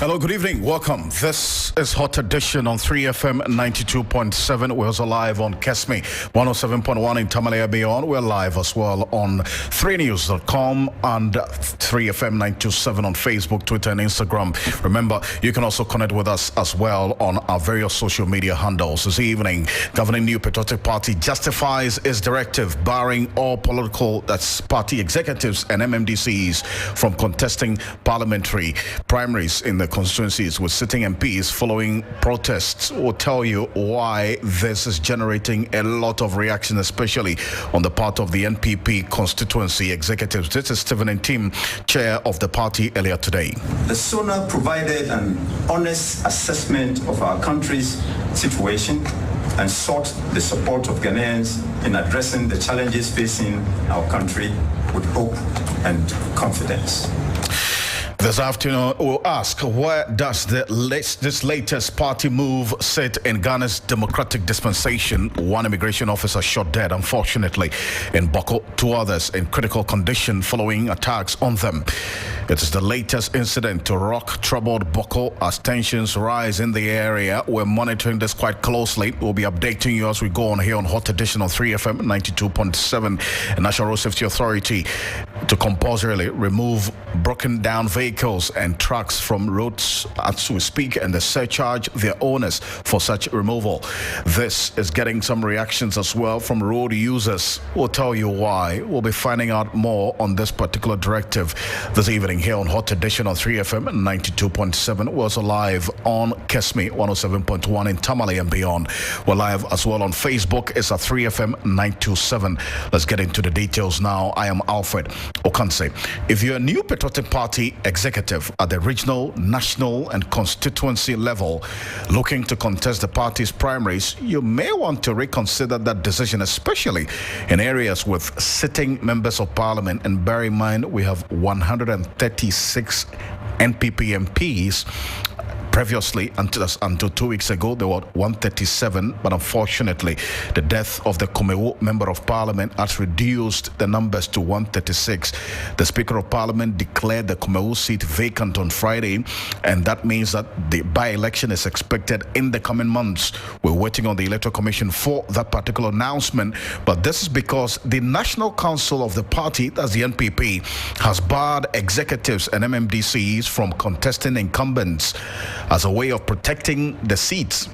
Hello, good evening. Welcome. This is Hot Edition on 3FM 92.7. We're also live on Kesme 107.1 in Tamale Beyond. We're live as well on 3news.com and 3FM 927 on Facebook, Twitter, and Instagram. Remember, you can also connect with us as well on our various social media handles. This evening, governing New Patriotic Party justifies its directive barring all political, that's party executives and MMDCs from contesting parliamentary primaries in the constituencies with sitting MPs following protests. We'll tell you why this is generating a lot of reaction, especially on the part of the NPP constituency executives. This is Stephen and Tim, chair of the party, earlier today. The SONA provided an honest assessment of our country's situation and sought the support of Ghanaians in addressing the challenges facing our country with hope and confidence. This afternoon, we'll ask, where does this latest party move sit in Ghana's democratic dispensation? One immigration officer shot dead, unfortunately, in Boko. Two others in critical condition following attacks on them. It is the latest incident to rock troubled Boko as tensions rise in the area. We're monitoring this quite closely. We'll be updating you as we go on here on Hot Edition on 3FM 92.7. The National Road Safety Authority to compulsorily remove broken down vehicles and trucks from roads as we speak, and they surcharge their owners for such removal. This is getting some reactions as well from road users. We'll tell you why. We'll be finding out more on this particular directive this evening here on Hot Edition on 3FM 92.7. We're also live on Kesme 107.1 in Tamale and beyond. We're live as well on Facebook. It's at 3FM 927. Let's get into the details now. I am Alfred Ocansey. If you're a New Patriotic Party executive at the regional, national, and constituency level looking to contest the party's primaries, you may want to reconsider that decision, especially in areas with sitting members of parliament. And bear in mind, we have 136 NPP MPs. Previously, until 2 weeks ago, there were 137, but unfortunately, the death of the Komewo Member of Parliament has reduced the numbers to 136. The Speaker of Parliament declared the Komewo seat vacant on Friday, and that means that the by-election is expected in the coming months. We're waiting on the Electoral Commission for that particular announcement, but this is because the National Council of the party, that's the NPP, has barred executives and MMDCs from contesting incumbents as a way of protecting the seats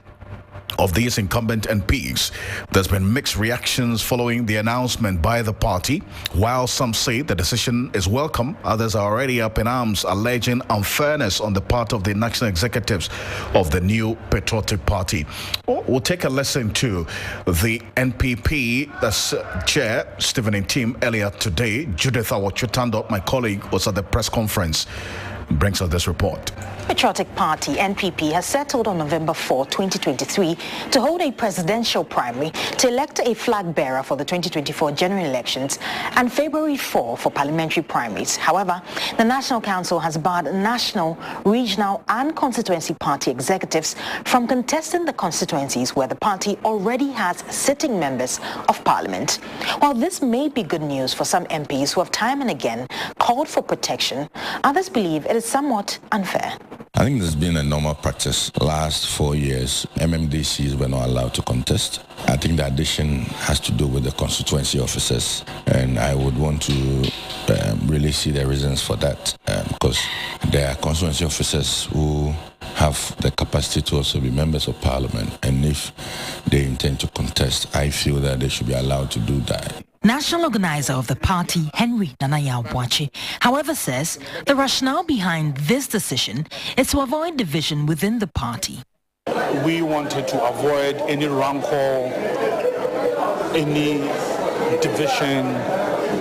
of these incumbent MPs. There's been mixed reactions following the announcement by the party. While some say the decision is welcome, others are already up in arms, alleging unfairness on the part of the national executives of the New Patriotic Party. We'll take a listen to the NPP, that's chair, Stephen and Tim, earlier today. Judith Awachutando, my colleague, was at the press conference, brings us this report. Patriotic Party, NPP, has settled on November 4, 2023 to hold a presidential primary to elect a flag bearer for the 2024 general elections and February 4 for parliamentary primaries. However, the National Council has barred national, regional and constituency party executives from contesting the constituencies where the party already has sitting members of parliament. While this may be good news for some MPs who have time and again called for protection, others believe it is somewhat unfair. I think there's been a normal practice. Last 4 years, MMDCs were not allowed to contest. I think the addition has to do with the constituency officers, and I would want to really see the reasons for that, because there are constituency officers who have the capacity to also be members of parliament, and if they intend to contest, I feel that they should be allowed to do that. National organizer of the party, Henry Nanaya Wachi, however, says the rationale behind this decision is to avoid division within the party. We wanted to avoid any rancor, any division,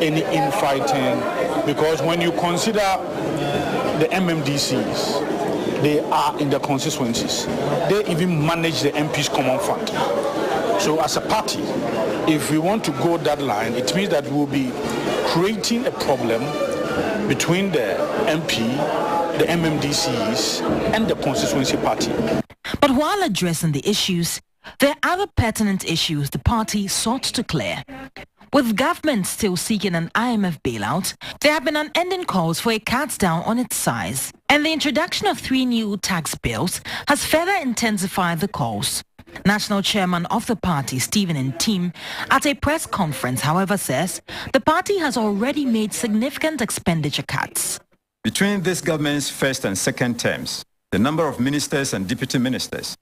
any infighting, because when you consider the MMDCs, they are in the constituencies. They even manage the MP's common fund. So as a party, if we want to go that line, it means that we'll be creating a problem between the MP, the MMDCs, and the constituency party. But while addressing the issues, there are other pertinent issues the party sought to clear. With government still seeking an IMF bailout, there have been unending calls for a cut down on its size. And the introduction of 3 new tax bills has further intensified the calls. National chairman of the party, Stephen Ntim, at a press conference, however, says the party has already made significant expenditure cuts. Between this government's first and second terms, the number of ministers and deputy ministers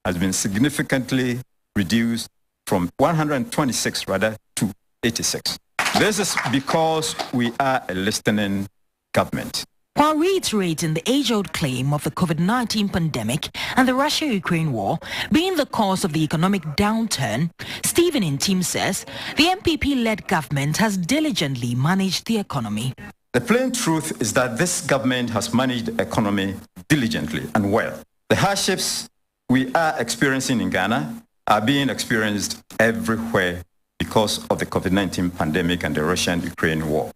has been significantly reduced from 126 to 86. This is because we are a listening government. While reiterating the age-old claim of the COVID-19 pandemic and the Russia-Ukraine war being the cause of the economic downturn, Stephen Ntim says the MPP-led government has diligently managed the economy. The plain truth is that this government has managed the economy diligently and well. The hardships we are experiencing in Ghana are being experienced everywhere because of the COVID-19 pandemic and the Russian-Ukraine war.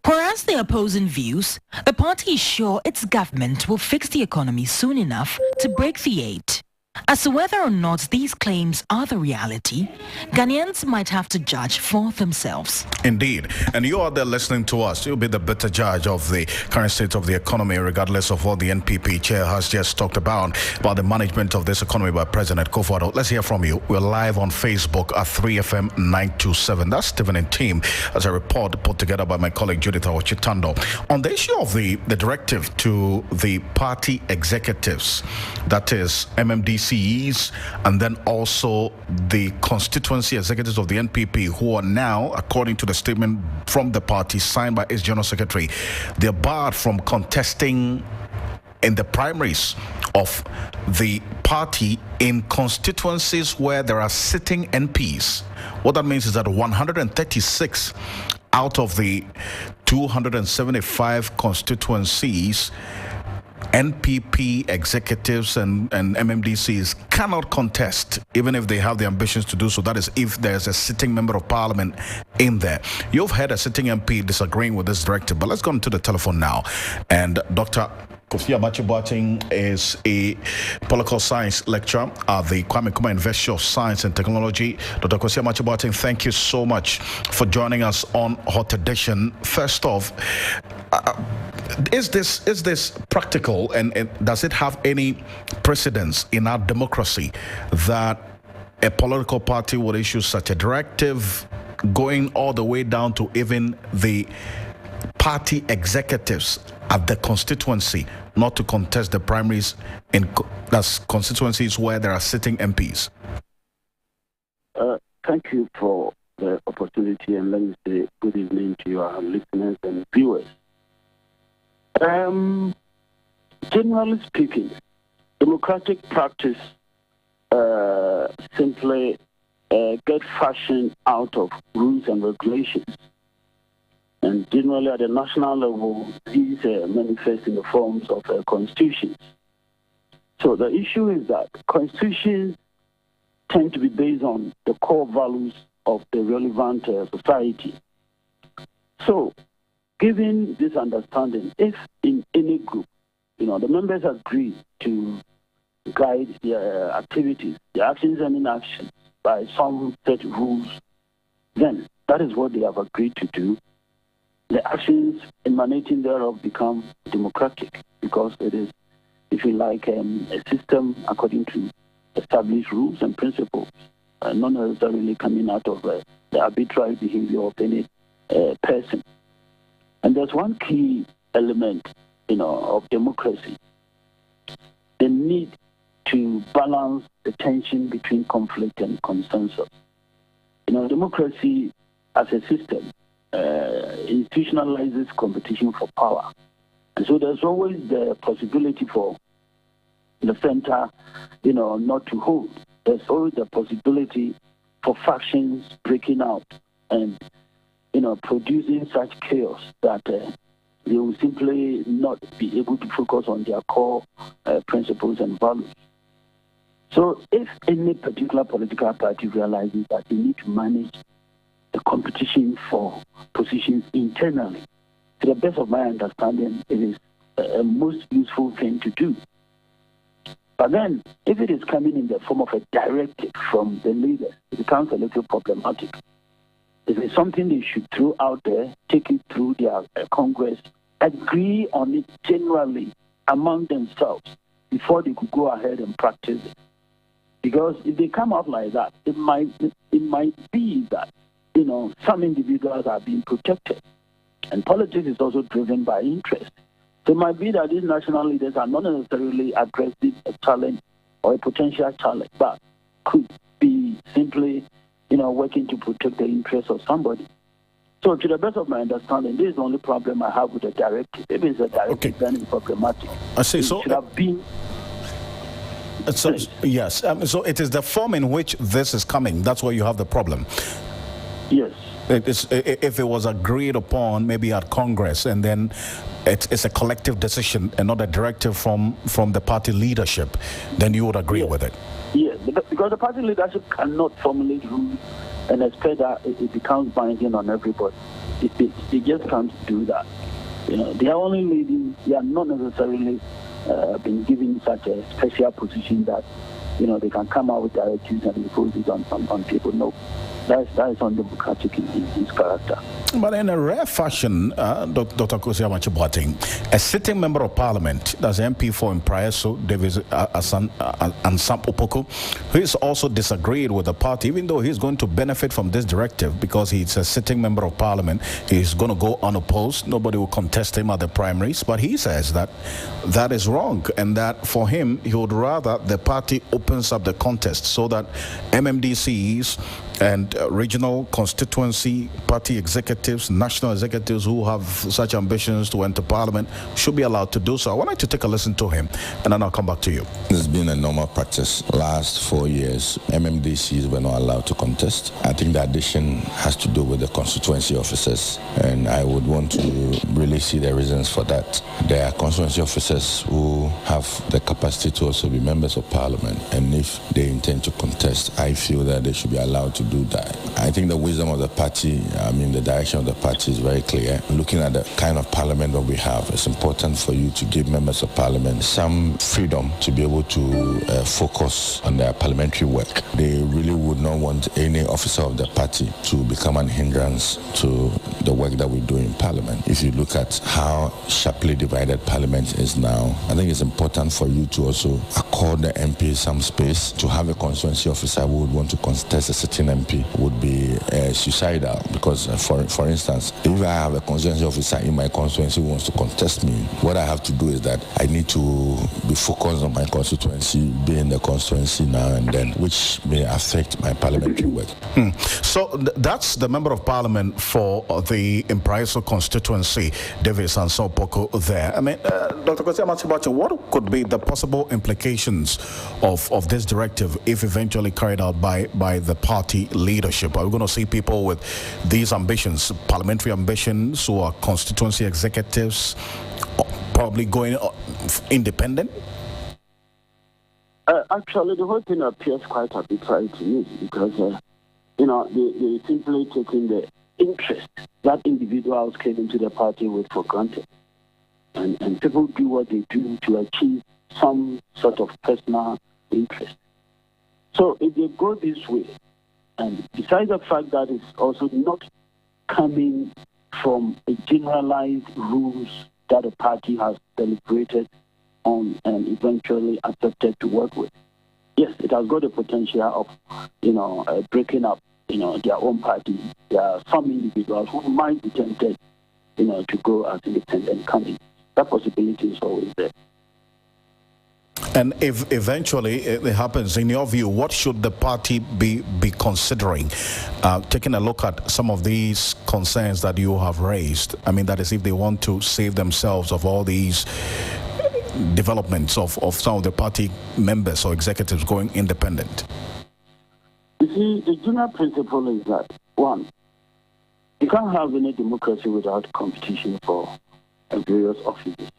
Whereas the opposing views, the party is sure its government will fix the economy soon enough to break the 8. As to whether or not these claims are the reality, Ghanaians might have to judge for themselves. Indeed. And you are there listening to us. You'll be the better judge of the current state of the economy, regardless of what the NPP chair has just talked about the management of this economy by President Kufuor. Let's hear from you. We're live on Facebook at 3FM 927. That's Stephen Ntim, as a report put together by my colleague Judith Awachitando. On the issue of the directive to the party executives, that is MMDCs, and then also the constituency executives of the NPP, who are now, according to the statement from the party signed by its general secretary, they're barred from contesting in the primaries of the party in constituencies where there are sitting MPs. What that means is that 136 out of the 275 constituencies, NPP executives and MMDCs cannot contest, even if they have the ambitions to do so. That is, if there's a sitting member of parliament in there. You've heard a sitting MP disagreeing with this directive, but let's go into the telephone now. And Dr. Kofi Amachi-Boateng is a political science lecturer at the Kwame Nkrumah University of Science and Technology. Dr. Kofi Amachi-Boateng, thank you so much for joining us on Hot Edition. First off, is this practical, and does it have any precedence in our democracy that a political party would issue such a directive, going all the way down to even the party executives at the constituency not to contest the primaries in that's constituencies where there are sitting MPs? Thank you for the opportunity, and let me say good evening to your listeners and viewers. Generally speaking, democratic practice simply get fashioned out of rules and regulations. And generally at the national level, these manifest in the forms of constitutions. So the issue is that constitutions tend to be based on the core values of the relevant society. So, given this understanding, if in any group, the members agree to guide their activities, their actions and inactions by some set rules, then that is what they have agreed to do. The actions emanating thereof become democratic because it is, if you like, a system according to established rules and principles, not necessarily coming out of the arbitrary behavior of any person. And there's one key element, of democracy: the need to balance the tension between conflict and consensus. Democracy as a system institutionalizes competition for power. And so there's always the possibility for the center, not to hold. There's always the possibility for factions breaking out and, producing such chaos that they will simply not be able to focus on their core principles and values. So if any particular political party realizes that they need to manage the competition for positions internally, to the best of my understanding, it is a most useful thing to do. But then, if it is coming in the form of a directive from the leaders, it becomes a little problematic. If it's something they should throw out there, take it through their Congress, agree on it generally among themselves before they could go ahead and practice it. Because if they come out like that, it might be that, some individuals are being protected. And politics is also driven by interest. So it might be that these national leaders are not necessarily addressing a challenge or a potential challenge, but could be simply, working to protect the interests of somebody. So to the best of my understanding, this is the only problem I have with the directive. Maybe it's a directive, then it's problematic. I see. It So should have been... So, yes. So it is the form in which this is coming. That's where you have the problem. Yes. If it was agreed upon, maybe at Congress, and then it's a collective decision and not a directive from the party leadership, then you would agree with it. Yes, because the party leadership cannot formulate rules and expect that it becomes binding on everybody. They just can't do that. They are only leading. They are not necessarily been given such a special position that they can come out with directives and impose it on people. No. That is undemocratic in his character. But in a rare fashion, Dr. Kosi, a sitting member of parliament, that's MP for Imprieso, David Ansam Opoko, who is also disagreed with the party, even though he's going to benefit from this directive because he's a sitting member of parliament. He's going to go unopposed. Nobody will contest him at the primaries. But he says that is wrong, and that for him, he would rather the party opens up the contest so that MMDCs and regional constituency party executives, national executives who have such ambitions to enter parliament should be allowed to do so. I would like to take a listen to him, and then I'll come back to you. It's been a normal practice. Last 4 years, MMDCs were not allowed to contest. I think the addition has to do with the constituency officers, and I would want to really see the reasons for that. There are constituency officers who have the capacity to also be members of parliament, and if they intend to contest, I feel that they should be allowed to do that. I think the wisdom of the party, the direction of the party is very clear. Looking at the kind of parliament that we have, it's important for you to give members of parliament some freedom to be able to focus on their parliamentary work. They really would not want any officer of the party to become an hindrance to the work that we do in parliament. If you look at how sharply divided parliament is now, I think it's important for you to also accord the MP some space. To have a constituency officer who would want to contest a sitting MP would be suicidal, because for instance, if I have a constituency officer in my constituency who wants to contest me, what I have to do is that I need to be focused on my constituency, be in the constituency now and then, which may affect my parliamentary work. So that's the member of parliament for the Imprieso constituency, David Ansam Opoko there. Dr. Kosi, what could be the possible implications of this directive if eventually carried out by the party leadership? Are we going to see people with these ambitions, parliamentary ambitions, who are constituency executives, probably going independent? Actually, the whole thing appears quite arbitrary to me, because they simply taking the interest that individuals came into the party with for granted, and people do what they do to achieve some sort of personal interest. So if they go this way, and besides the fact that it's also not coming from a generalized rules that the party has deliberated on and eventually accepted to work with. Yes, it has got the potential of, breaking up, their own party. There are some individuals who might be tempted, to go as independent candidates. That possibility is always there. And if eventually it happens, in your view, what should the party be considering? Taking a look at some of these concerns that you have raised. That is, if they want to save themselves of all these developments of some of the party members or executives going independent. You see, the general principle is that, one, you can't have any democracy without competition for various offices.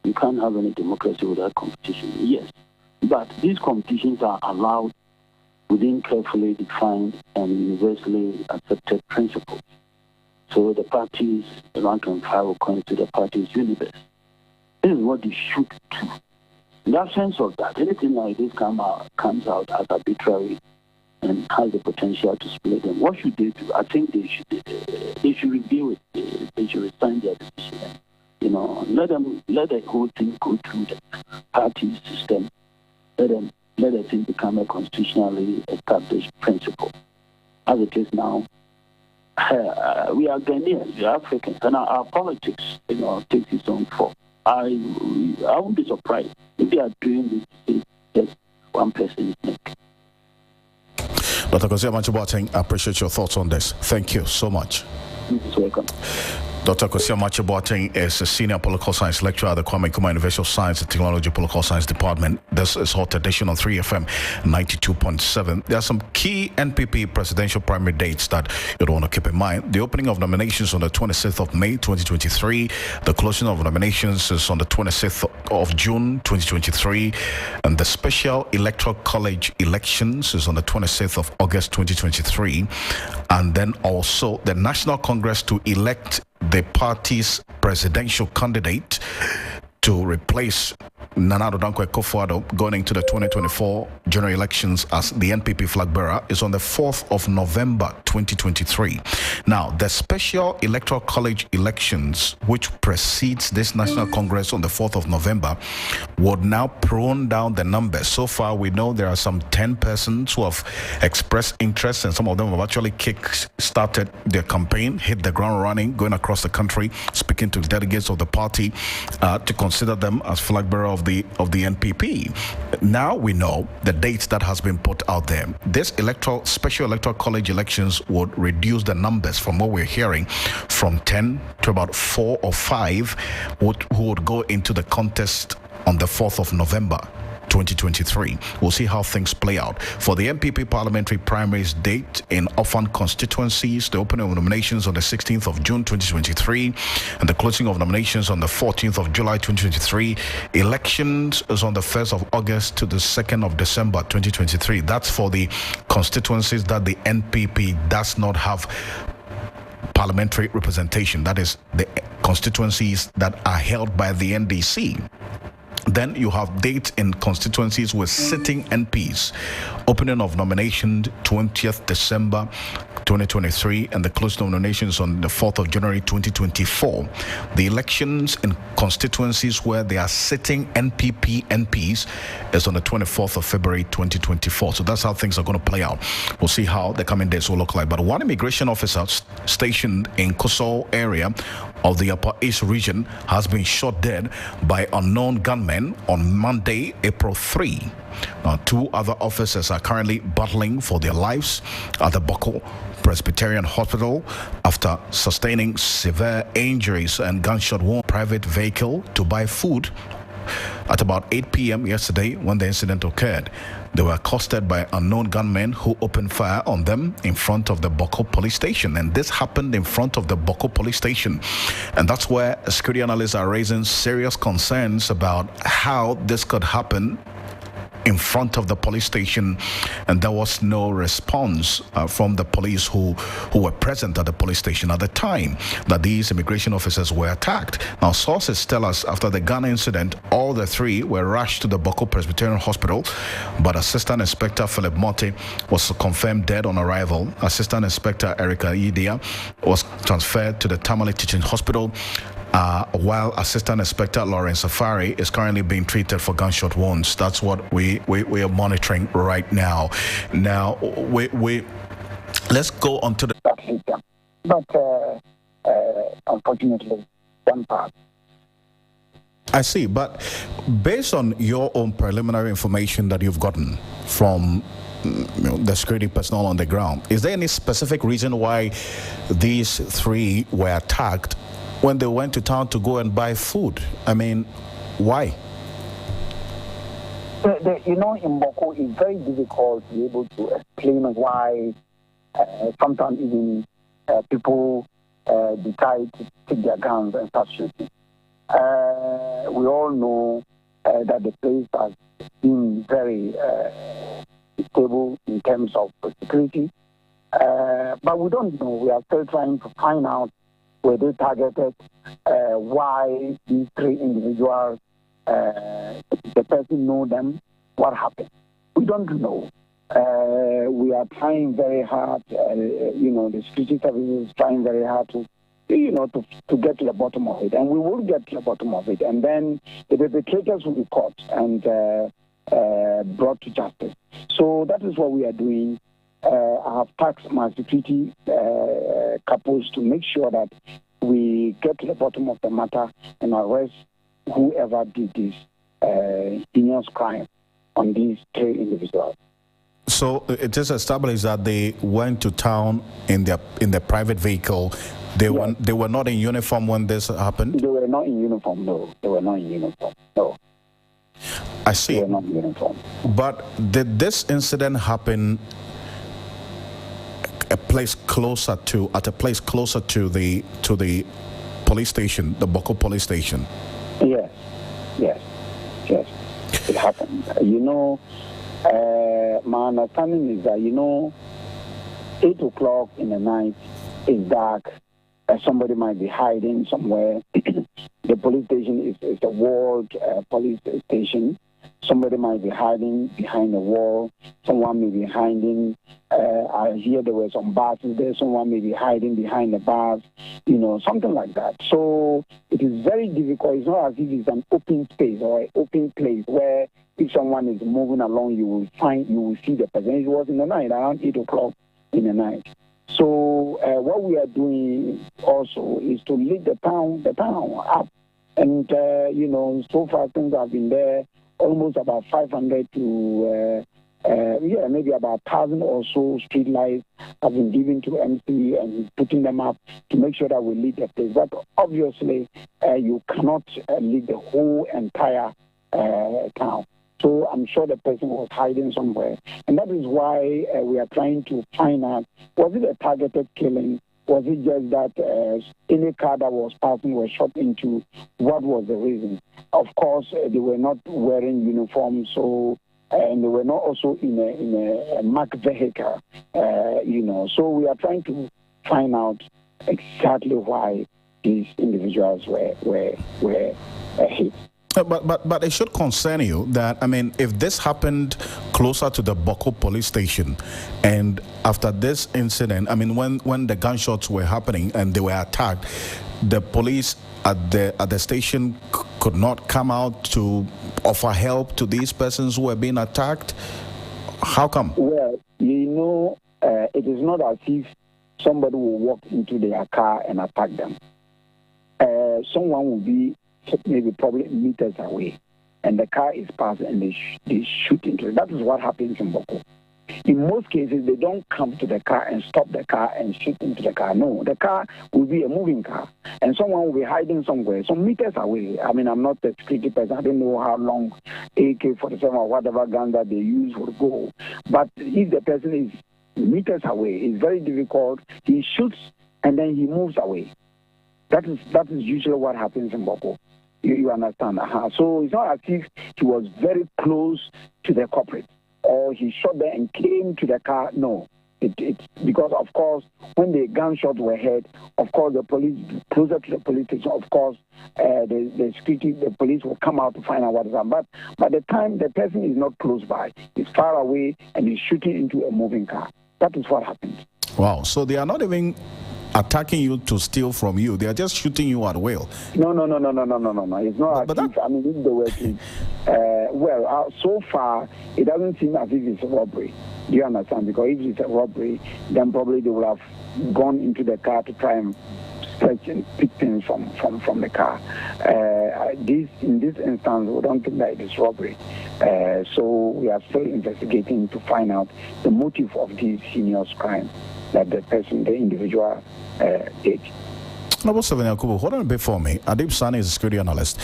You can't have any democracy without competition, yes. But these competitions are allowed within carefully defined and universally accepted principles. So the party's rank and file according to the party's universe. This is what they should do. In the absence of that, anything like this comes out as arbitrary and has the potential to split them. What should they do? I think they should review it. They should resign their decision. Let the whole thing go through the party system. Let the thing become a constitutionally established principle. As it is now, we are Ghanaians, we are Africans, and our politics, takes its own form. I won't be surprised if they are doing this to just one person's neck. Dr. Kwesi Amanche-Boateng, I appreciate your thoughts on this. Thank you so much. You're welcome. Dr. Kwesi Amanche-Boateng is a senior political science lecturer at the Kwame Nkrumah University of Science and Technology Political Science Department. This is Hot Edition on 3FM 92.7. There are some key NPP presidential primary dates that you'd want to keep in mind. The opening of nominations on the 26th of May 2023. The closing of nominations is on the 26th of June 2023. And the special electoral college elections is on the 26th of August 2023. And then also the National Congress to elect the party's presidential candidate to replace Nana Addo Dankwa Akufo-Addo going into the 2024 general elections as the NPP flag bearer is on the 4th of November 2023. Now, the special electoral college elections, which precedes this National Congress on the 4th of November, would now prune down the numbers. So far, we know there are some 10 persons who have expressed interest, and some of them have actually started their campaign, hit the ground running, going across the country, speaking to delegates of the party to consider them as flag bearer of the NPP. Now we know the dates that has been put out there. This special electoral college elections would reduce the numbers from what we're hearing from 10 to about 4 or 5 who would go into the contest on the 4th of November 2023. We'll see how things play out. For the NPP parliamentary primaries date in orphan constituencies, the opening of nominations on the 16th of June 2023 and the closing of nominations on the 14th of July 2023. Elections is on the 1st of August to the 2nd of December 2023. That's for the constituencies that the NPP does not have parliamentary representation. That is the constituencies that are held by the NDC. Then you have dates in constituencies with sitting MPs. Opening of nominations 20th December 2023 and the closing of nominations on the 4th of January 2024. The elections in constituencies where they are sitting NPP MPs is on the 24th of February 2024. So that's how things are going to play out. We'll see how the coming days will look like. But one immigration officer stationed in Kusau area of the Upper East region has been shot dead by unknown gunmen on Monday, April 3. Now, 2 other officers are currently battling for their lives at the Boko Presbyterian Hospital after sustaining severe injuries and gunshot wound private vehicle to buy food at about 8 p.m. yesterday when the incident occurred. They were accosted by unknown gunmen who opened fire on them in front of the Boko police station. And this happened in front of the Boko police station. And that's where security analysts are raising serious concerns about how this could happen in front of the police station, and there was no response from the police who were present at the police station at the time that these immigration officers were attacked. Now, sources tell us after the gun incident, all the 3 were rushed to the Boko Presbyterian Hospital, but Assistant Inspector Philip Motti was confirmed dead on arrival. Assistant Inspector Erica Idia was transferred to the Tamale Teaching Hospital, while Assistant Inspector Lawrence Safari is currently being treated for gunshot wounds. That's what we are monitoring right now. Now, let's go on to the... But unfortunately, one part. I see, but based on your own preliminary information that you've gotten from the security personnel on the ground, is there any specific reason why these 3 were attacked when they went to town to go and buy food? I mean, why? In Boko, it's very difficult to be able to explain why sometimes even people decide to take their guns and start shooting. We all know that the place has been very stable in terms of security, but we don't know. We are still trying to find out were they targeted, why these 3 individuals, the person know them, what happened. We don't know. We are trying very hard, the security services is trying very hard to get to the bottom of it. And we will get to the bottom of it. And then the perpetrators will be caught and brought to justice. So that is what we are doing. I have tasked my security couples to make sure that we get to the bottom of the matter and arrest whoever did this heinous crime on these 3 individuals. So it is established that they went to town in their private vehicle. They were not in uniform when this happened? They were not in uniform, no. They were not in uniform, no. I see. They were not in uniform. But did this incident happen at a place closer to the police station, the Boko police station? Yes. It happened. My understanding is that 8 o'clock in the night is dark. Somebody might be hiding somewhere. The police station is a walled police station. Somebody might be hiding behind a wall. Someone may be hiding. I hear there were some bars there. Someone may be hiding behind the bars, something like that. So it is very difficult. It's not as if it's an open space or an open place where if someone is moving along, you will see the person. It was in the night, around 8 o'clock in the night. So what we are doing also is to lead the town up. And, so far things have been there, almost about 500 to, maybe about 1,000 or so street lights have been given to MC and putting them up to make sure that we lead the place. But obviously, you cannot lead the whole entire town. So I'm sure the person was hiding somewhere. And that is why we are trying to find out, was it a targeted killing? Was it just that any car that was passing was shot into? What was the reason? Of course, they were not wearing uniforms, and they were not also in a marked vehicle, So we are trying to find out exactly why these individuals were hit. But it should concern you that, if this happened closer to the Boko police station, and after this incident, when the gunshots were happening and they were attacked, the police at the station could not come out to offer help to these persons who were being attacked? How come? Well, it is not as if somebody will walk into their car and attack them. Someone will be probably meters away, and the car is passing and they shoot into it. That is what happens in Boko. In most cases, they don't come to the car and stop the car and shoot into the car. No, the car will be a moving car, and someone will be hiding somewhere, some meters away. I'm not a security person. I don't know how long AK-47 or whatever gun that they use will go. But if the person is meters away, it's very difficult. He shoots and then he moves away. That is usually what happens in Boko. You understand? So it's not as if he was very close to the culprit, or he shot there and came to the car. No. It's because, of course, when the gunshots were heard, of course, the police, closer to the police station, of course, the police will come out to find out what is happening. But by the time the person is not close by, he's far away and he's shooting into a moving car. That is what happens. Wow. So they are not even attacking you to steal from you. They are just shooting you at will. No. It's not as if, if they were to, so far, it doesn't seem as if it's a robbery. Do you understand? Because if it's a robbery, then probably they would have gone into the car to try and search and pick things from the car. In this instance, we don't think that it is robbery. So we are still investigating to find out the motive of this heinous crime that the individual did. Noble Seven Yakubu, hold on a bit for me. Adib Sani is a security analyst,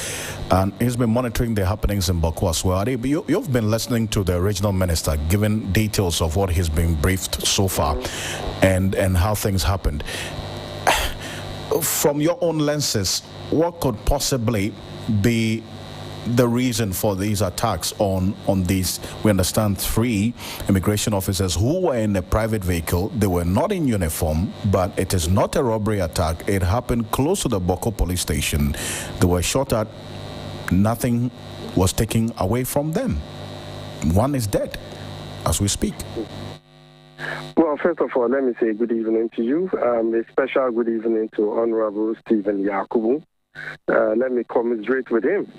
and he's been monitoring the happenings in Boko as well. Adib, you've been listening to the regional minister, giving details of what he's been briefed so far and how things happened. From your own lenses, what could possibly be the reason for these attacks on these, we understand, 3 immigration officers who were in a private vehicle? They were not in uniform, but it is not a robbery attack. It happened close to the Boko police station. They were shot at. Nothing was taken away from them. One is dead. as we speak. Well, first of all, let me say good evening to you. A special good evening to Honorable Stephen Yakubu. Let me commiserate with him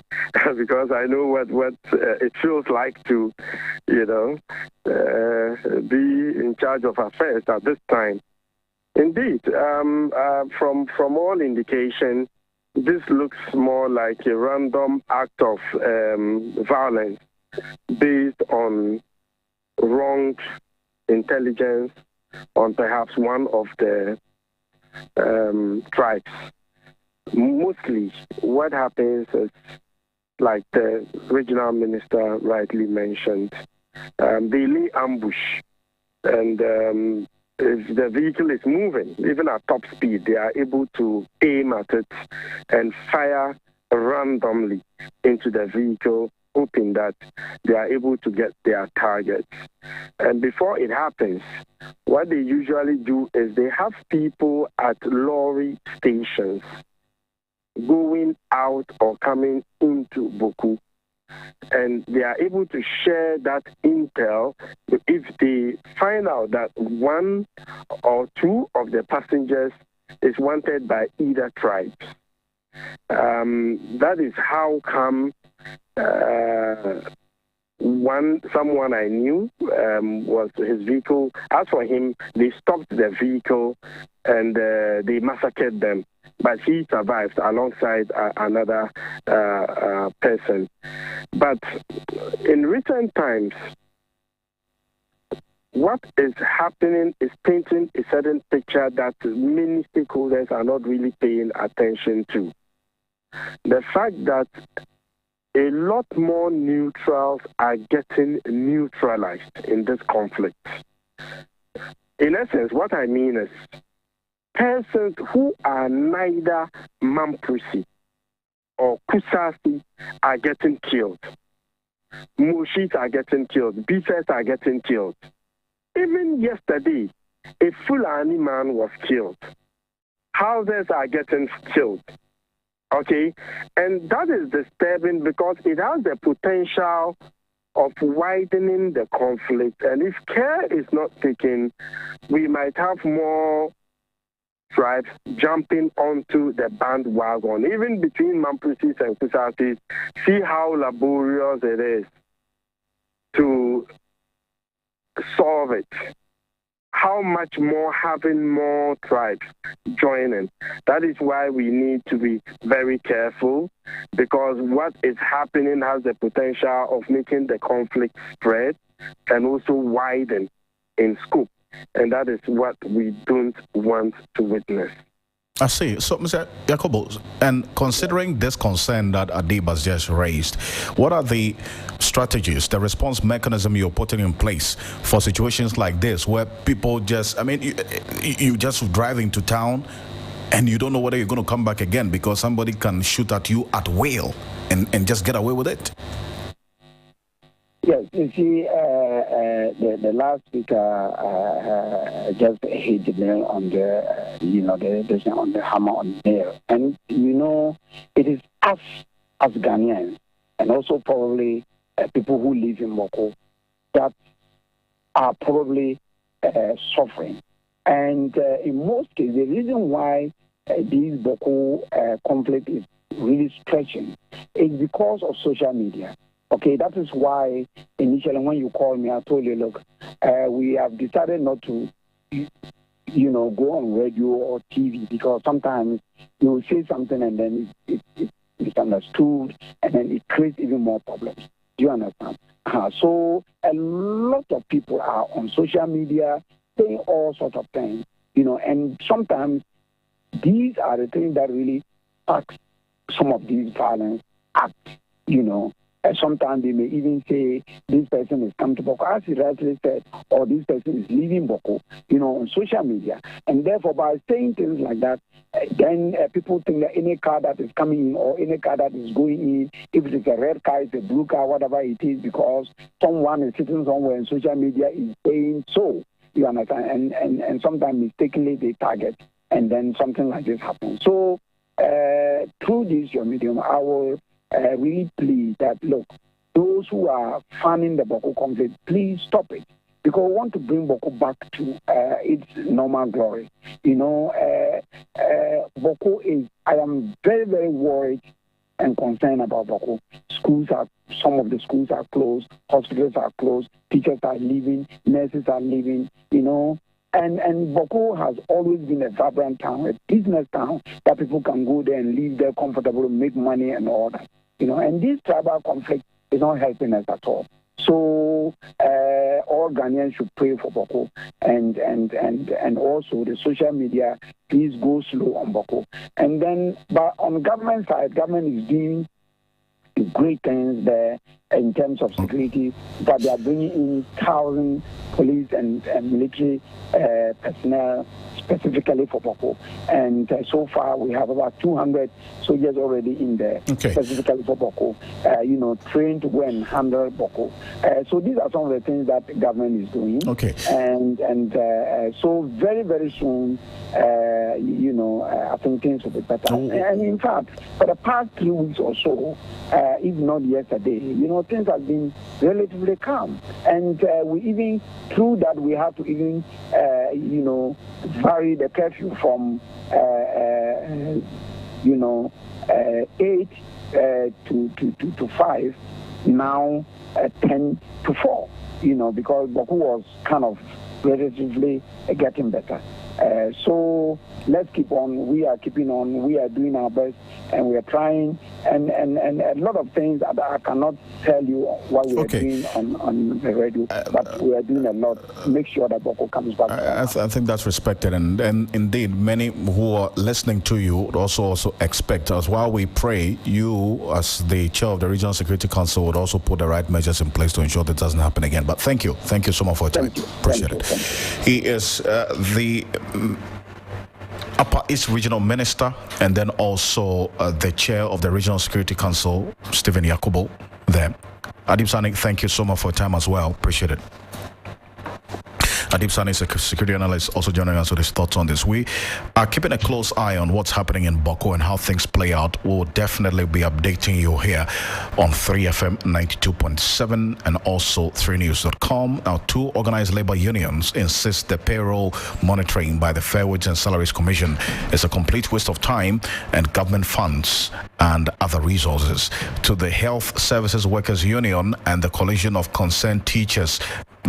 because I know what it feels like to, be in charge of affairs at this time. Indeed, from all indication, this looks more like a random act of violence based on wrong intelligence on perhaps one of the tribes. Mostly, what happens is, like the regional minister rightly mentioned, they lay ambush, and if the vehicle is moving, even at top speed, they are able to aim at it and fire randomly into the vehicle, hoping that they are able to get their target. And before it happens, what they usually do is they have people at lorry stations going out or coming into Boku, and they are able to share that intel. If they find out that one or two of the passengers is wanted by either tribe, that is how come someone I knew was his vehicle. As for him, they stopped the vehicle and they massacred them. But he survived alongside another person. But in recent times, what is happening is painting a certain picture that many stakeholders are not really paying attention to. The fact that a lot more neutrals are getting neutralized in this conflict. In essence, what I mean is persons who are neither Mamprisi or Kusasi are getting killed. Moshis are getting killed. Bifes are getting killed. Even yesterday, a Fulani man was killed. Houses are getting killed. Okay? And that is disturbing because it has the potential of widening the conflict. And if care is not taken, we might have more tribes jumping onto the bandwagon, even between Mamprisis and Kusasis. See how laborious it is to solve it. How much more having more tribes joining. That is why we need to be very careful, because what is happening has the potential of making the conflict spread and also widen in scope. And that is what we don't want to witness. I see. So, Mr. Yakubu, and considering this concern that Adib has just raised, what are the strategies, the response mechanism you're putting in place for situations like this, where people just, you just drive into town and you don't know whether you're going to come back again because somebody can shoot at you at will and just get away with it? Yes, you see, the last speaker just hit the nail on the, on the hammer on the nail. And, it is us as Ghanaians, and also probably people who live in Moko, that are probably suffering. And in most cases, the reason why this Boko conflict is really stretching is because of social media. Okay, that is why initially when you called me, I told you, look, we have decided not to, go on radio or TV, because sometimes you will say something and then it's misunderstood, and then it creates even more problems. Do you understand? So a lot of people are on social media saying all sorts of things, and sometimes these are the things that really spark some of these violence acts, And sometimes they may even say this person is come to Boko, as he rightly said, or this person is leaving Boko, on social media. And therefore, by saying things like that, then people think that any car that is coming in or any car that is going in, if it is a red car, it's a blue car, whatever it is, because someone is sitting somewhere in social media is saying so. You understand? And sometimes mistakenly they target, and then something like this happens. So through this, your medium, I will really plead that, look, those who are fanning the Boko conflict, please stop it. because we want to bring Boko back to its normal glory. Boko I am very, very worried and concerned about Boko. Some of the schools are closed, hospitals are closed, teachers are leaving, nurses are leaving, And Boko has always been a vibrant town, a business town that people can go there and live there comfortably, make money and all that. And this tribal conflict is not helping us at all. So all Ghanaians should pray for Boko, and also the social media, please go slow on Boko. And then, but on government side, government is doing great things there in terms of security, but they are bringing in 1,000 police and military personnel specifically for Boko. And so far, we have about 200 soldiers already in there, specifically for Boko, trained to go and handle Boko. So these are some of the things that the government is doing. Okay. And so very, very soon, I think things will be better. And in fact, for the past 3 weeks or so, if not yesterday, things have been relatively calm. And we even, through that, we have to even, vary the curfew from, 8 to 5, now 10 to 4, because Boko was kind of relatively getting better. So let's keep on. We are keeping on. We are doing our best, and we are trying. And a lot of things that I cannot tell you what we are doing on the radio, but we are doing a lot to make sure that Boko comes back. I think that's respected, and indeed, many who are listening to you would also expect us. While we pray, you, as the chair of the Regional Security Council, would also put the right measures in place to ensure that doesn't happen again. But thank you so much for your time. Appreciate it. He is the Upper East Regional Minister, and then also the chair of the Regional Security Council, Stephen Yakubu, there. Adib Sani, thank you so much for your time as well. Appreciate it. Adib Sani is a security analyst, also joining us with his thoughts on this. We are keeping a close eye on what's happening in Boko and how things play out. We'll definitely be updating you here on 3FM 92.7 and also 3news.com. Now, 2 organized labor unions insist the payroll monitoring by the Fair Wage and Salaries Commission is a complete waste of time and government funds and other resources. To the Health Services Workers Union and the Coalition of Concerned Teachers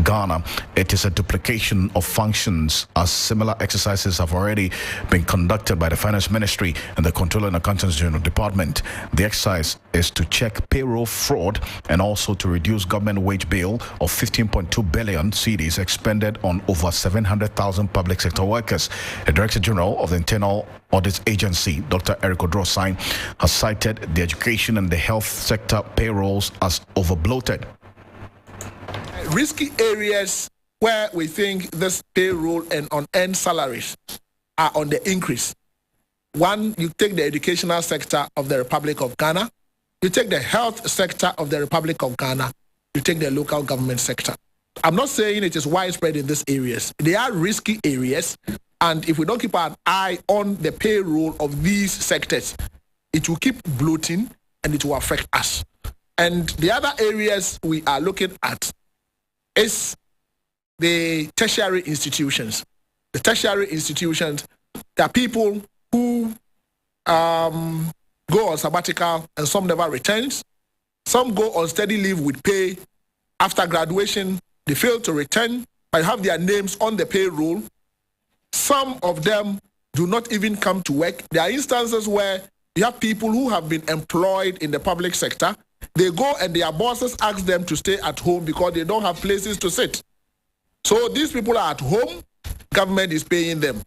Ghana, it is a duplication of functions, as similar exercises have already been conducted by the Finance Ministry and the Controller and Accountants General Department. The exercise is to check payroll fraud and also to reduce government wage bill of 15.2 billion cedis expended on over 700,000 public sector workers. The Director General of the Internal Audit Agency, Dr. Eric Odrosine, has cited the education and the health sector payrolls as overbloated. Risky areas where we think this payroll and unearned salaries are on the increase. One, you take the educational sector of the Republic of Ghana, you take the health sector of the Republic of Ghana, you take the local government sector. I'm not saying it is widespread in these areas. They are risky areas, and if we don't keep an eye on the payroll of these sectors, it will keep bloating and it will affect us. And the other areas we are looking at is the tertiary institutions. The tertiary institutions, there are people who go on sabbatical and some never returns. Some go on steady leave with pay. After graduation, they fail to return, but have their names on the payroll. Some of them do not even come to work. There are instances where you have people who have been employed in the public sector. They go and their bosses ask them to stay at home because they don't have places to sit. So these people are at home, government is paying them.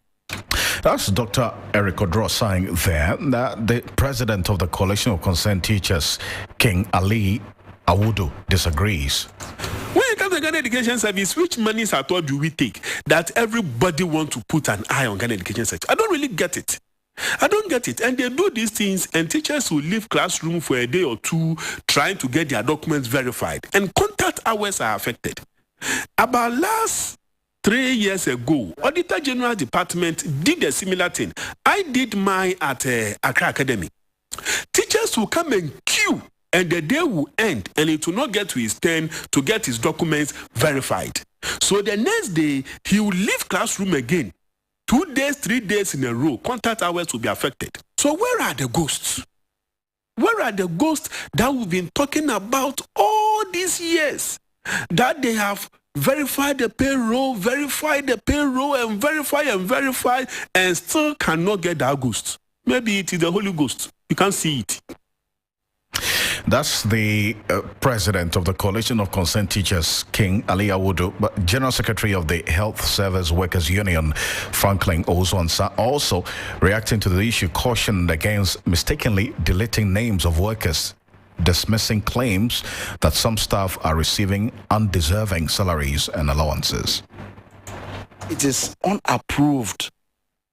That's Dr. Eric Odrosine there. The president of the Coalition of Concerned Teachers, King Ali Awudu, disagrees. When it comes to Ghana Education Service, which monies at all do we take that everybody wants to put an eye on Ghana Education Service? I don't really get it. I don't get it. And they do these things, and teachers will leave classroom for a day or two trying to get their documents verified. And contact hours are affected. About last 3 years ago, Auditor General Department did a similar thing. I did mine at Accra Academy. Teachers will come and queue and the day will end, and it will not get to his turn to get his documents verified. So the next day, he will leave classroom again. 2 days, 3 days in a row, contact hours will be affected. So where are the ghosts? Where are the ghosts that we've been talking about all these years? That they have verified the payroll, and verified, and still cannot get that ghost. Maybe it is the Holy Ghost. You can't see it. That's the president of the Coalition of Concerned Teachers, King Ali Awudu, but General Secretary of the Health Service Workers Union, Franklin Ozwansa, also reacting to the issue, cautioned against mistakenly deleting names of workers, dismissing claims that some staff are receiving undeserving salaries and allowances. It is unapproved.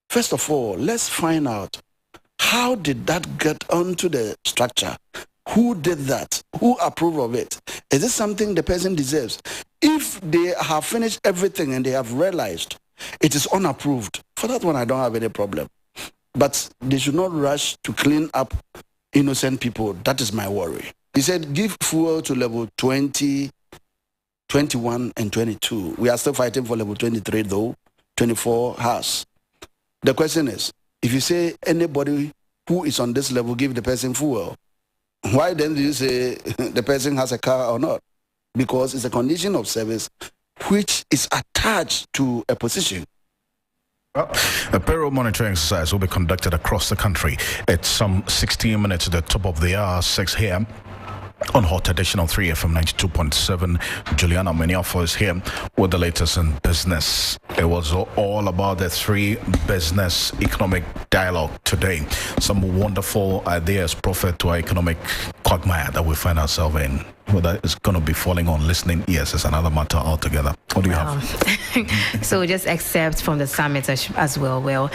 First of all, let's find out, how did that get onto the structure? Who did that? Who approved of it? Is this something the person deserves? If they have finished everything and they have realized it is unapproved, for that one I don't have any problem. But they should not rush to clean up innocent people. That is my worry. He said give fuel to level 20, 21, and 22. We are still fighting for level 23 though. 24 has. The question is, if you say anybody who is on this level, give the person fuel, why then do you say the person has a car or not? Because it's a condition of service which is attached to a position. Well, a payroll monitoring exercise will be conducted across the country. It's some 16 minutes to the top of the hour, 6 here. On Hot Edition on 3FM 92.7, Juliana Meniafo is here with the latest in business. It was all about the 3 business economic dialogue today. Some wonderful ideas, prophet to our economic quagmire that we find ourselves in. Whether it's going to be falling on listening ears is another matter altogether. What do you have? So just excerpts from the summit as well. Well,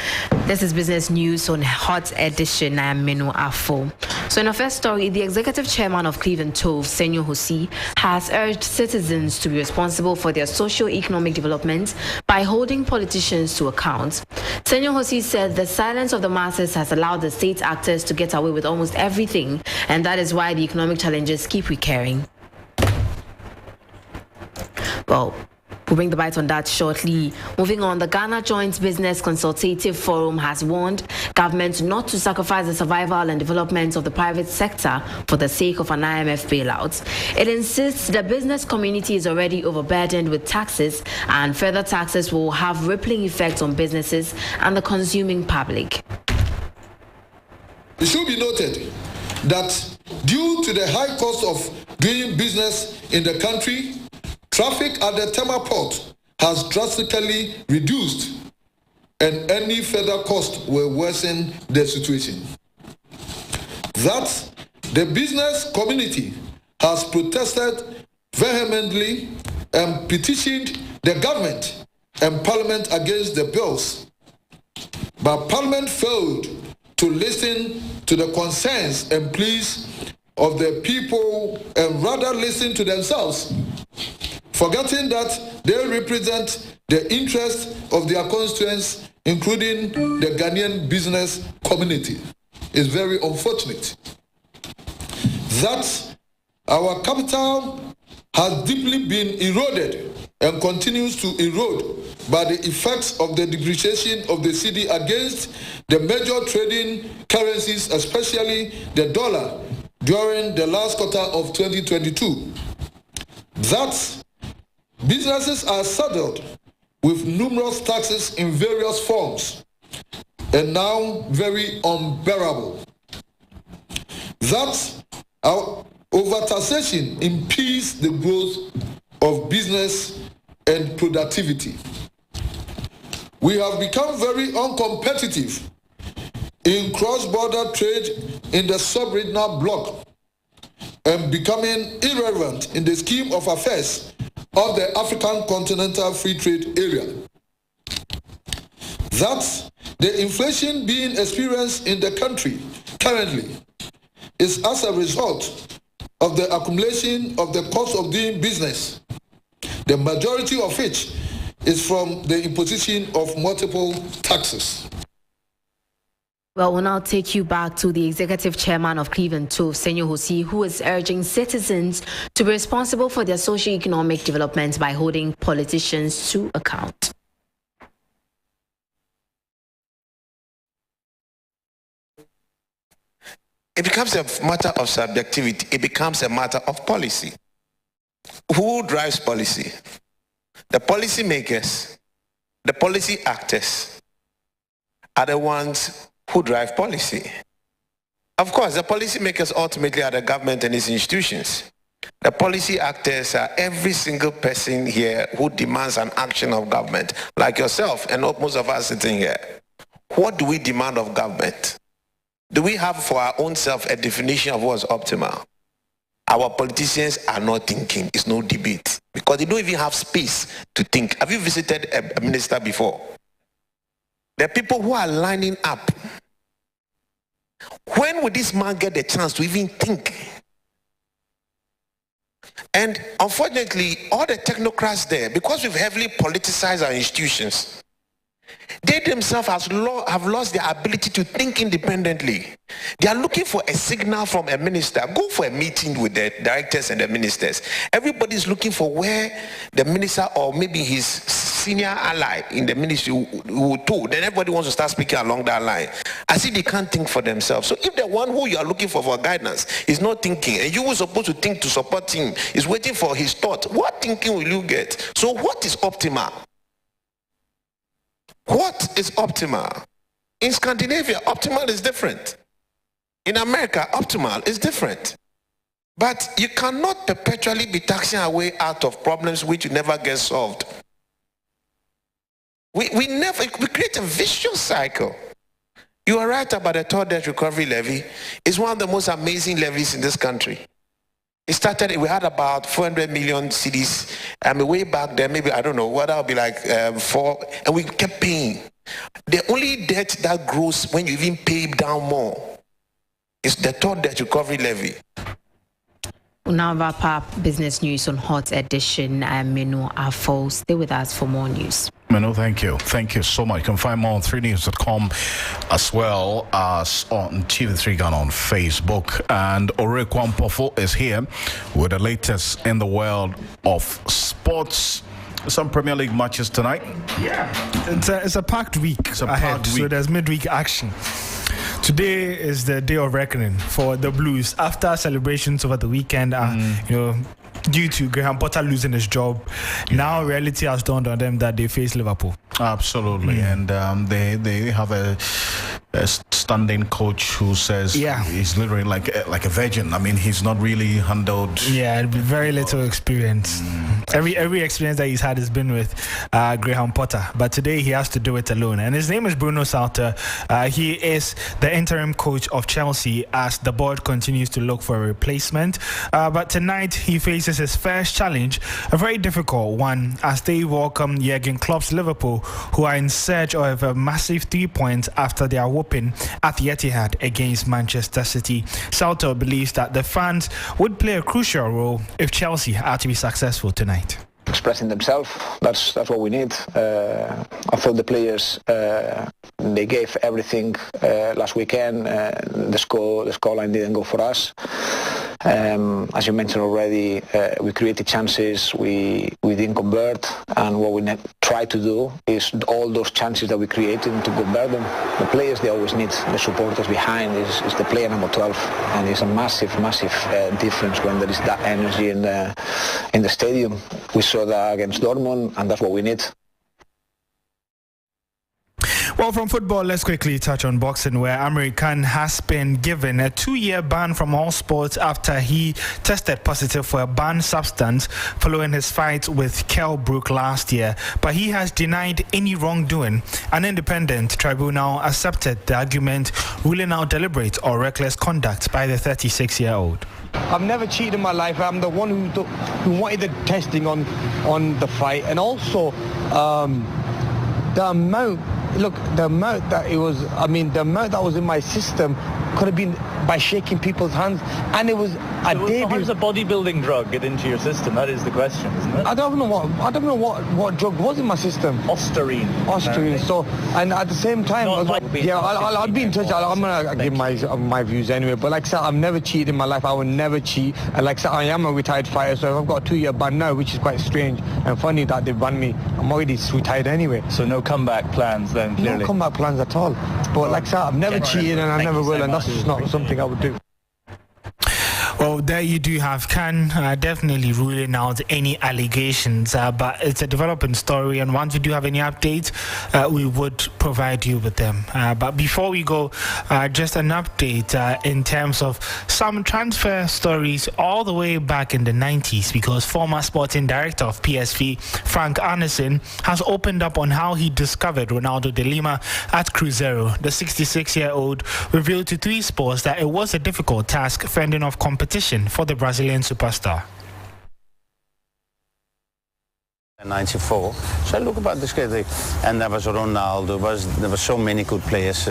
this is business news on Hot Edition. I am Menu Afo. So in our first story, the executive chairman of Cleveland Tove, Senor Hosi, has urged citizens to be responsible for their socio-economic development by holding politicians to account. Senor Hosi said the silence of the masses has allowed the state actors to get away with almost everything, and that is why the economic challenges keep recurring. Well, we'll bring the bite on that shortly. Moving on, the Ghana Joint Business Consultative Forum has warned government not to sacrifice the survival and development of the private sector for the sake of an IMF bailout. It insists the business community is already overburdened with taxes, and further taxes will have rippling effects on businesses and the consuming public. It should be noted that due to the high cost of doing business in the country, traffic at the Tema port has drastically reduced, and any further cost will worsen the situation. That the business community has protested vehemently and petitioned the government and Parliament against the bills, but Parliament failed to listen to the concerns and pleas of the people and rather listen to themselves, forgetting that they represent the interests of their constituents, including the Ghanaian business community. It's very unfortunate that our capital has deeply been eroded and continues to erode by the effects of the depreciation of the cedi against the major trading currencies, especially the dollar, during the last quarter of 2022. That businesses are saddled with numerous taxes in various forms and now very unbearable. That our overtaxation impedes the growth of business and productivity. We have become very uncompetitive in cross-border trade in the sub-regional bloc and becoming irrelevant in the scheme of affairs of the African Continental Free Trade Area. That the inflation being experienced in the country currently is as a result of the accumulation of the cost of doing business, the majority of which is from the imposition of multiple taxes. Well, we'll now take you back to the executive chairman of Cleveland Tove, Senor Hosi, who is urging citizens to be responsible for their socio-economic development by holding politicians to account. It becomes a matter of subjectivity. It becomes a matter of policy. Who drives policy? The policy makers, the policy actors are the ones who drive policy. Of course, the policy makers ultimately are the government and its institutions. The policy actors are every single person here who demands an action of government, like yourself and most of us sitting here. What do we demand of government? Do we have for our own self a definition of what's optimal? Our politicians are not thinking. It's no debate because they don't even have space to think. Have you visited a minister before? The people who are lining up. When will this man get the chance to even think? And unfortunately, all the technocrats there, because we've heavily politicized our institutions, they themselves have lost their ability to think independently. They are looking for a signal from a minister. Go for a meeting with the directors and the ministers. Everybody's looking for where the minister or maybe his senior ally in the ministry will talk. Then everybody wants to start speaking along that line. As if they can't think for themselves. So if the one who you are looking for guidance is not thinking, and you were supposed to think to support him, is waiting for his thought, what thinking will you get? So what is optimal? What is optimal? In Scandinavia, optimal is different. In America, optimal is different. But you cannot perpetually be taxing our way out of problems which never get solved. We create a vicious cycle. You are right about the third debt recovery levy. It's one of the most amazing levies in this country. It started, we had about 400 million cedis, and way back then, maybe, I don't know, what that would be like 4, and we kept paying. The only debt that grows when you even pay down more is the third debt recovery levy. We'll now wrap up business news on Hot Edition. I'm Menu Afo. Stay with us for more news. Manu, thank you. Thank you so much. You can find more on 3news.com as well as on TV3 Ghana on Facebook. And Ore Kwampofo is here with the latest in the world of sports. Some Premier League matches tonight. Yeah. It's a packed week ahead. So there's midweek action. Today is the day of reckoning for the Blues after celebrations over the weekend. Due to Graham Potter losing his job, now reality has dawned on them that they face Liverpool. Absolutely, and they have a standing coach who says he's literally like a virgin. I mean, he's not really handled. Yeah, very little experience. Every experience that he's had has been with Graham Potter, but today he has to do it alone. And his name is Bruno Salter. He is the interim coach of Chelsea as the board continues to look for a replacement. But tonight he faces his first challenge, a very difficult one, as they welcome Jurgen Klopp's Liverpool, who are in search of a massive 3 points after their whooping at the Etihad against Manchester City. Salter believes that the fans would play a crucial role if Chelsea are to be successful tonight. Expressing themselves, that's what we need. I thought the players they gave everything last weekend. The scoreline didn't go for us. As you mentioned already, we created chances, we didn't convert, and what we try to do is all those chances that we created to convert them. The players, they always need the supporters behind. Is the player number 12, and it's a massive difference when there is that energy in the stadium. We saw that against Dortmund, and that's what we need. Well, from football, let's quickly touch on boxing, where Amir Khan has been given a 2-year ban from all sports after he tested positive for a banned substance following his fight with Kell Brook last year. But he has denied any wrongdoing. An independent tribunal accepted the argument, ruling out deliberate or reckless conduct by the 36-year-old. I've never cheated in my life. I'm the one who wanted the testing on the fight, and also the amount that it was, the amount that was in my system could have been by shaking people's hands, and it was How does a bodybuilding drug get into your system? That is the question, isn't it? I don't know what drug was in my system. Ostarine. So, and at the same time, I'll be in touch. I'm gonna give my views anyway. But like I said, I've never cheated in my life. I will never cheat. And like I said, I am a retired fighter, so I've got a 2-year ban now, which is quite strange and funny that they banned me. I'm already retired anyway. So no comeback plans then, clearly? No comeback plans at all. But like I said, I've never cheated and I never will, and that's just not something I would do. Well, there you do have Khan definitely ruling out any allegations, but it's a developing story, and once we do have any updates, we would provide you with them. But before we go, just an update in terms of some transfer stories all the way back in the 90s, because former sporting director of PSV, Frank Arnesen, has opened up on how he discovered Ronaldo de Lima at Cruzeiro. The 66-year-old revealed to 3 Sports that it was a difficult task fending off competition for the Brazilian superstar. In 94, so I look about this guy, and there was Ronaldo, there were so many good players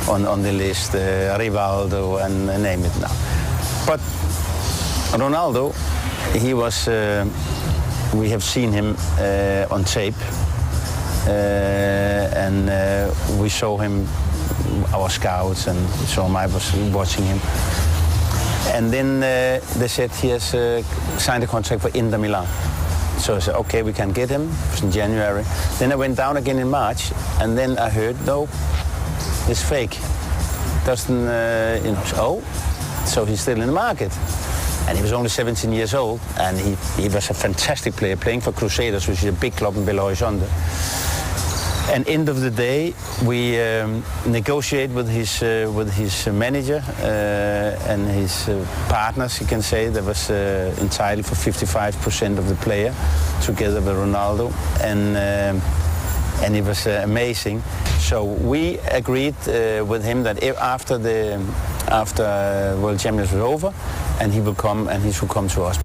on the list, Rivaldo, and name it now. But Ronaldo, he was, we have seen him on tape, and we saw him, our scouts, and so I was watching him. And then they said he has signed a contract for Inter Milan. So I said, okay, we can get him. It was in January. Then I went down again in March, and then I heard, no, it's fake. Doesn't, so he's still in the market. And he was only 17 years old, and he was a fantastic player, playing for Crusaders, which is a big club in Belo Horizonte. And end of the day, we negotiate with his manager and his partners, you can say, that was entitled for 55% of the player, together with Ronaldo, and it was amazing. So we agreed with him that after World Championships was over, and he should come to us.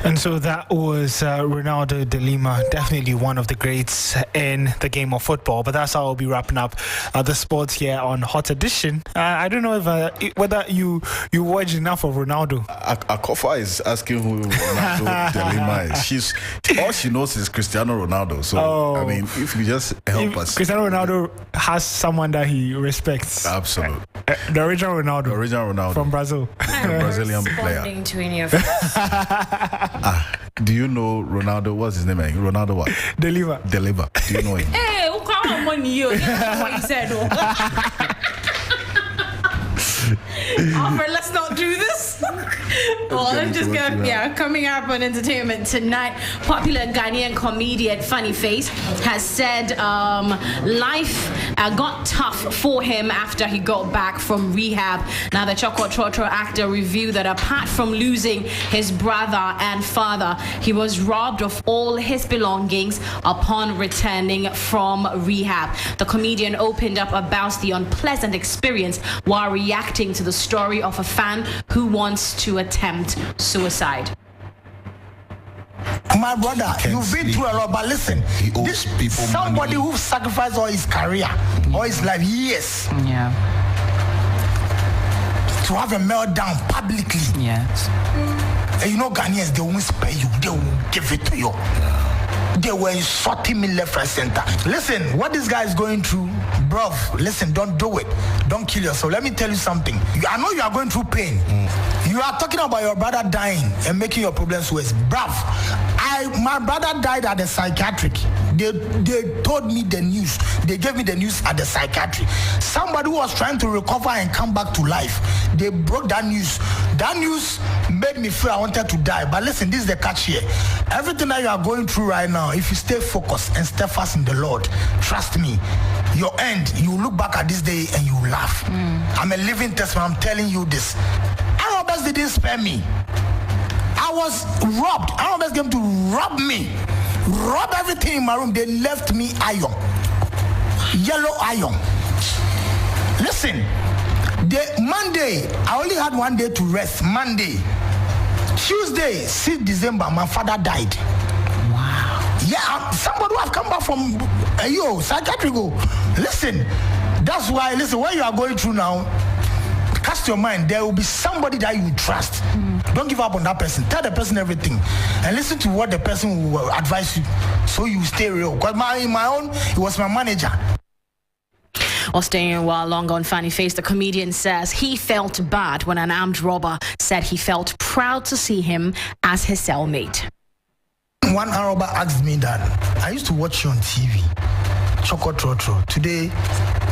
And so that was Ronaldo de Lima, definitely one of the greats in the game of football. But that's how we'll be wrapping up the sports here on Hot Edition. I don't know if whether you watch enough of Ronaldo. Akofa is asking who Ronaldo de Lima is. All she knows is Cristiano Ronaldo. So, I mean, if you just help us. Cristiano Ronaldo has someone that he respects. Absolutely. The original Ronaldo. The original Ronaldo. From Brazil. The Brazilian player. To any of this. Do you know Ronaldo? What's his name? Ronaldo what? De Lima. De Lima. Do you know him? Hey, who can't money you? That's what he said. Alfred, let's not do this. Well, let's just go. Coming up on entertainment tonight, popular Ghanaian comedian Funny Face has said life got tough for him after he got back from rehab. Now, the Choko Trotro actor revealed that apart from losing his brother and father, he was robbed of all his belongings upon returning from rehab. The comedian opened up about the unpleasant experience while reacting to the story of a fan who wants to attempt suicide. My brother, you've been through a lot, but listen, this somebody who sacrificed all his career, all his life, years, to have a meltdown publicly. Yes. And you know, Ghanaians, they won't spare you, they will give it to you. They were insulting me left, right, center. Listen, what this guy is going through, bruv, listen, don't do it. Don't kill yourself. Let me tell you something. I know you are going through pain. You are talking about your brother dying and making your problems worse. Bruv, my brother died at the psychiatric. They told me the news. They gave me the news at the psychiatric. Somebody who was trying to recover and come back to life, they broke that news. That news made me feel I wanted to die. But listen, this is the catch here. Everything that you are going through right now, if you stay focused and steadfast in the Lord, trust me, your end, you look back at this day and you laugh. I'm a living testament. I'm telling you this. Arabs didn't spare me. I was robbed. Arabs came to rob me. Rob everything in my room. They left me iron. Yellow iron. Listen, Monday, I only had 1 day to rest. Monday. Tuesday, 6th December, my father died. Wow. Yeah, somebody who have come back from psychiatric. Listen, that's why, listen, what you are going through now, cast your mind. There will be somebody that you trust. Don't give up on that person. Tell the person everything, and listen to what the person will advise you, so you stay real. Because my own, it was my manager. While staying a while longer on Funny Face, the comedian says he felt bad when an armed robber said he felt proud to see him as his cellmate. One armed robber asked me that, I used to watch you on TV, Choco Trotro. Today,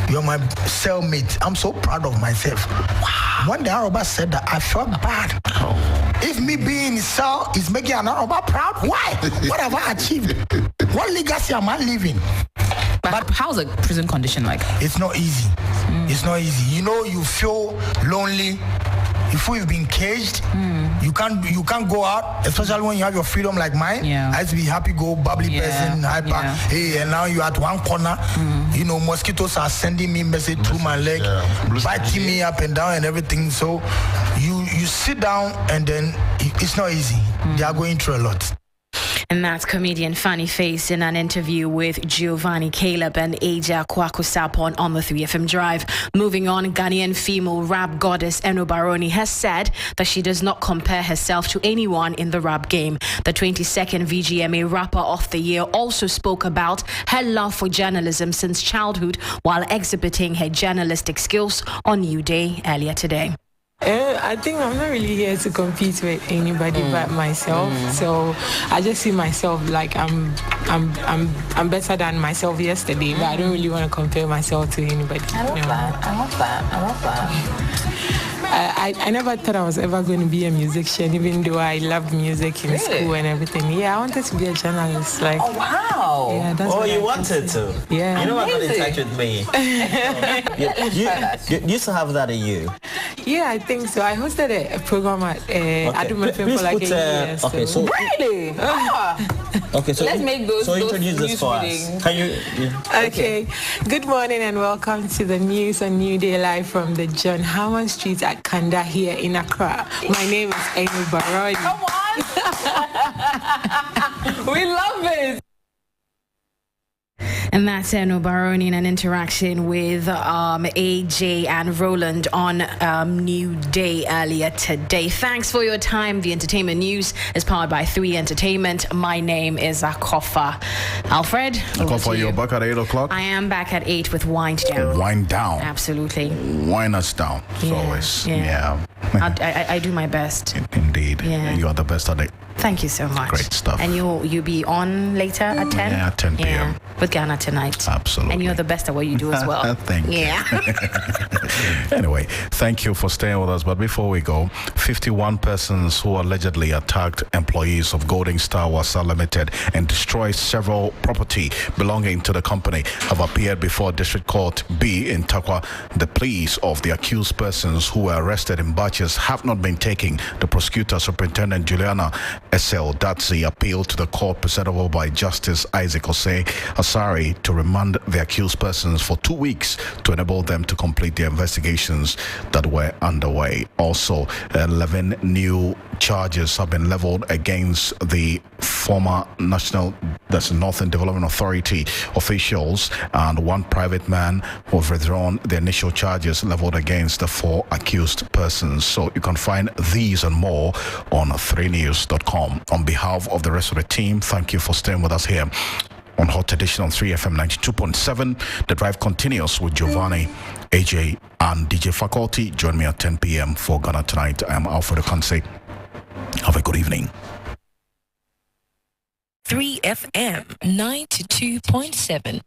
you're my cellmate. I'm so proud of myself. Wow. When the armed robber said that, I felt bad. If me being in cell is making an armed robber proud, why? What have I achieved? What legacy am I leaving? But how's the prison condition like? It's not easy. It's not easy. You know, you feel lonely. You feel you've been caged. You can't go out, especially when you have your freedom like mine. Yeah. I used to be happy, go bubbly person, hyper. Hey, and now you're at one corner. You know, mosquitoes are sending me message through my leg, biting me up and down and everything. So you sit down and then it's not easy. They are going through a lot. And that's comedian Funny Face in an interview with Giovanni Caleb and Aja Kwaku-Sapon on the 3FM Drive. Moving on, Ghanaian female rap goddess Eno Baroni has said that she does not compare herself to anyone in the rap game. The 22nd VGMA Rapper of the Year also spoke about her love for journalism since childhood while exhibiting her journalistic skills on New Day earlier today. I think I'm not really here to compete with anybody but myself. So I just see myself like I'm better than myself yesterday, but I don't really want to compare myself to anybody. I love that. I never thought I was ever going to be a musician, even though I loved music in school and everything. Yeah, I wanted to be a journalist. Like, oh wow! Yeah, that's what you wanted to? Yeah. You know what got in touch with me? you used to have that in you. Yeah, I think so. I hosted a program at Adumafin for like 8 years. Okay, so really? Okay, so let's make those. So introduce this for us. Can you? Yeah. Okay. Good morning and welcome to the news on New Day Live from the John Hammond Street at Kanda here in Accra. My name is Eno Baroni. Come on! We love it. And that's Eno Baroni in an interaction with AJ and Roland on New Day earlier today. Thanks for your time. The entertainment news is powered by 3 Entertainment. My name is Akofa. Alfred, Akofa, you're back at 8 o'clock? I am back at 8 with Wind Down. Wind Down? Absolutely. Wind us down, as always. Yeah. I do my best. Indeed. Yeah. You are the best at it. Thank you so much. Great stuff. And you'll be on later at 10? Yeah, 10 p.m. Yeah, with Ghana tonight. Absolutely. And you're the best at what you do as well. Thank you. Yeah. Anyway, thank you for staying with us. But before we go, 51 persons who allegedly attacked employees of Golden Star Wasa Limited and destroyed several property belonging to the company have appeared before District Court B in Takwa. The pleas of the accused persons who were arrested in batches have not been taken. The prosecutor, Superintendent Juliana S.L. Datsi, appealed to the court presided by Justice Isaac Osei Asari to remand the accused persons for 2 weeks to enable them to complete the investigations that were underway. Also, 11 new charges have been leveled against the former Northern Development Authority officials and one private man who have withdrawn the initial charges leveled against the 4 accused persons. So you can find these and more on 3news.com. On behalf of the rest of the team, thank you for staying with us here on Hot Edition on 3FM 92.7. The drive continues with Giovanni, AJ, and DJ Faculty. Join me at 10 p.m. for Ghana Tonight. I am Alfred Ocansey. Have a good evening. 3FM 92.7.